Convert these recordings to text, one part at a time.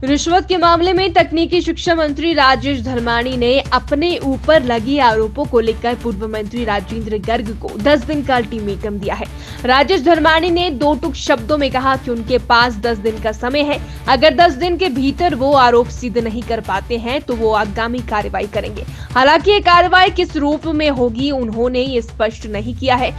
रिश्वत के मामले में तकनीकी शिक्षा मंत्री राजेश धर्माणी ने अपने ऊपर लगे आरोपों को लेकर पूर्व मंत्री राजेंद्र गर्ग को 10 दिन का अल्टीमेटम दिया है। राजेश धर्माणी ने दो टूक शब्दों में कहा कि उनके पास 10 दिन का समय है। अगर 10 दिन के भीतर वो आरोप सिद्ध नहीं कर पाते हैं तो वो आगामी कार्रवाई करेंगे। हालांकि ये कार्रवाई किस रूप में होगी उन्होंने ये स्पष्ट नहीं किया है।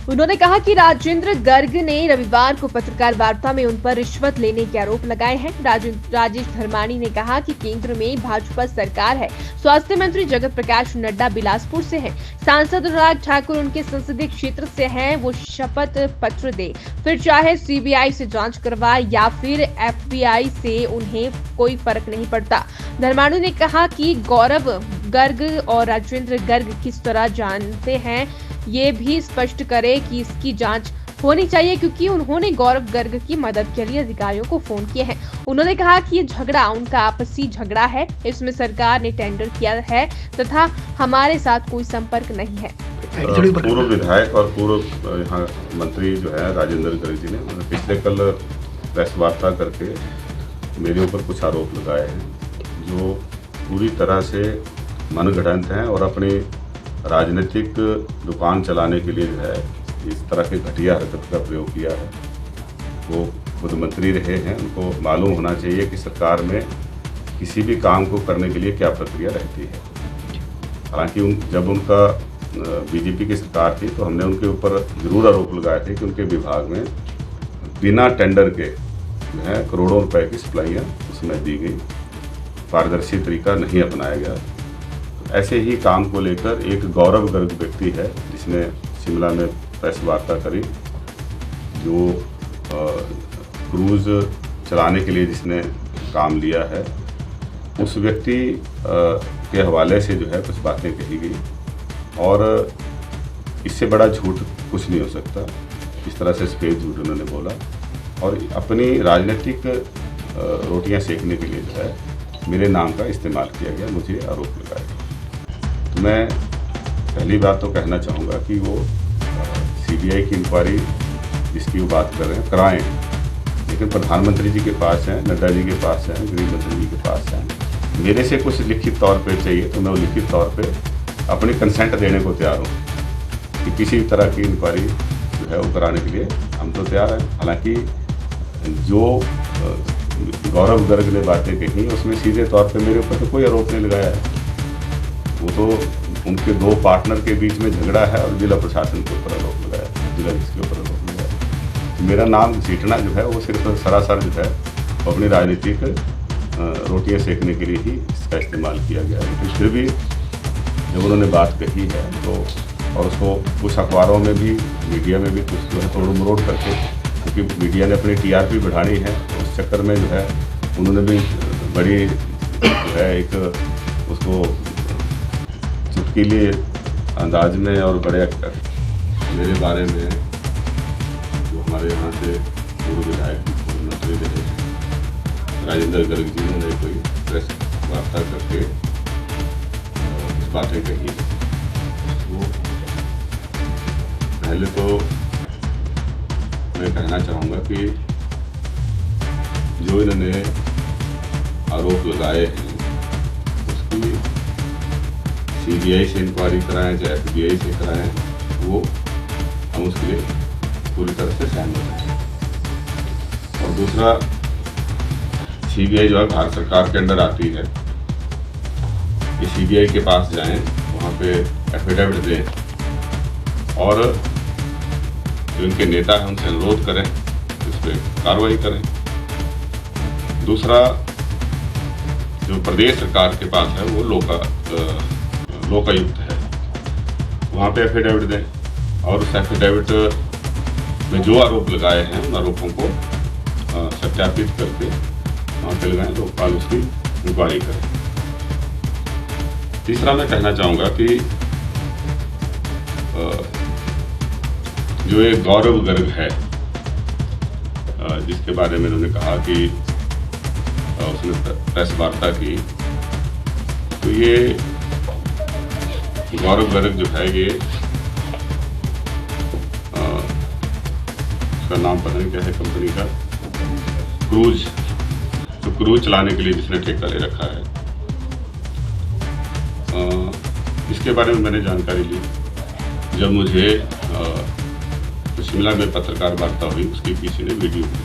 उन्होंने कहा कि राजेंद्र गर्ग ने रविवार को पत्रकार वार्ता में उन पर रिश्वत लेने के आरोप लगाए हैं। राजेश धर्माणी ने कहा कि केंद्र में भाजपा सरकार है। स्वास्थ्य मंत्री जगत प्रकाश नड्डा बिलासपुर से हैं। सांसद अनुराग ठाकुर उनके संसदीय क्षेत्र से हैं। वो शपथ पत्र दे, फिर चाहे सीबीआई से जांच करवाए या फिर एफबीआई से, उन्हें कोई फर्क नहीं पड़ता। धर्माणी ने कहा कि गौरव गर्ग और राजेंद्र गर्ग किस तरह जानते हैं ये भी स्पष्ट करे कि इसकी जांच होनी चाहिए, क्योंकि उन्होंने गौरव गर्ग की मदद के लिए अधिकारियों को फोन किए हैं। उन्होंने कहा कि ये झगड़ा उनका आपसी झगड़ा है, इसमें सरकार ने टेंडर किया है तथा हमारे साथ कोई संपर्क नहीं है। पूर्व विधायक और पूर्व यहाँ मंत्री जो है राजेंद्र गर्ग जी ने पिछले कल प्रेस वार्ता करके मेरे ऊपर कुछ आरोप लगाए हैं जो पूरी तरह से मनगढ़ंत हैं और अपनी राजनीतिक दुकान चलाने के लिए जो है इस तरह की घटिया हरकत का प्रयोग किया है। वो खुद मंत्री रहे हैं, उनको मालूम होना चाहिए कि सरकार में किसी भी काम को करने के लिए क्या प्रक्रिया रहती है। हालांकि जब उनका बीजेपी की सरकार थी तो हमने उनके ऊपर जरूर आरोप लगाए थे कि उनके विभाग में बिना टेंडर के जो है करोड़ों रुपए की सप्लाइयाँ उसमें दी गई, पारदर्शी तरीका नहीं अपनाया गया। ऐसे ही काम को लेकर एक गौरव गर्ग व्यक्ति है जिसने शिमला में प्रेस वार्ता करी, जो क्रूज चलाने के लिए जिसने काम लिया है, उस व्यक्ति के हवाले से जो है कुछ बातें कही गई और इससे बड़ा झूठ कुछ नहीं हो सकता। इस तरह से सफेद झूठ उन्होंने बोला और अपनी राजनीतिक रोटियां सेकने के लिए जो है मेरे नाम का इस्तेमाल किया गया, मुझे आरोप लगाया गया। तो मैं पहली बात तो कहना चाहूँगा कि वो सीबीआई की इंक्वायरी जिसकी वो बात कर रहे हैं कराएं, लेकिन प्रधानमंत्री जी के पास हैं, नड्डा जी के पास हैं, गृह मंत्री जी के पास हैं। मेरे से कुछ लिखित तौर पे चाहिए तो मैं वो लिखित तौर पे अपनी कंसेंट देने को तैयार हूँ कि किसी तरह की इंक्वायरी जो है वो कराने के लिए हम तो तैयार हैं। हालांकि जो गौरव गर्ग ने बातें कही उसमें सीधे तौर पे मेरे ऊपर तो कोई आरोप नहीं लगाया है। वो तो उनके दो पार्टनर के बीच में झगड़ा है और जिला प्रशासन के ऊपर आरोप लगाया है, जिला के ऊपर आरोप लगाया है। मेरा नाम घसीटना जो है वो सिर्फ सरासर जो है वो अपनी राजनीतिक रोटियां सेकने के लिए ही इसका इस्तेमाल किया गया है। लेकिन फिर भी जब उन्होंने बात कही है तो और उसको कुछ अखबारों में भी, मीडिया में भी कुछ जो है तोड़ मरोड़ करके, क्योंकि मीडिया ने अपनी टीआरपी बढ़ानी है, उस चक्कर में जो है उन्होंने भी बड़ी जो है एक उसको चुटकीले अंदाज में और बड़े मेरे बारे में जो हमारे यहाँ से पूर्व विधायक मंत्री रहे राजेंद्र गर्ग जी ने कोई प्रेस वार्ता करके कुछ बातें कही। वो पहले तो मैं कहना चाहूँगा कि जो इन्होंने आरोप लगाए हैं उसकी सीबीआई से इंक्वायरी कराएं चाहे एफबीआई से कराएं, वो हम उसके लिए पूरी तरह से सहमत हैं। और दूसरा, सीबीआई जो है भारत सरकार के अंडर आती है, ये सीबीआई के पास जाएं, वहाँ पे एफिडेविट दें और जो इनके नेता हैं उनसे अनुरोध करें, इस पर कार्रवाई करें। दूसरा, जो प्रदेश सरकार के पास है वो लोकायुक्त है, वहाँ पे एफिडेविट दें और उस एफिडेविट में जो आरोप लगाए हैं उन आरोपों को सत्यापित करके वहाँ पे लगाएं, लोकपाल उसकी इंक्वायरी करें। तीसरा, मैं कहना चाहूँगा कि जो एक गौरव गर्ग है जिसके बारे में उन्होंने कहा कि उसने प्रेस वार्ता की, तो ये गौरव गर्ग जो है ये उसका नाम पता नहीं क्या है कंपनी का, क्रूज क्रूज चलाने के लिए जिसने ठेका ले रखा है, इसके बारे में मैंने जानकारी ली जब मुझे शिमला में पत्रकार वार्ता हुई, उसके पीछे ने वीडियो दी।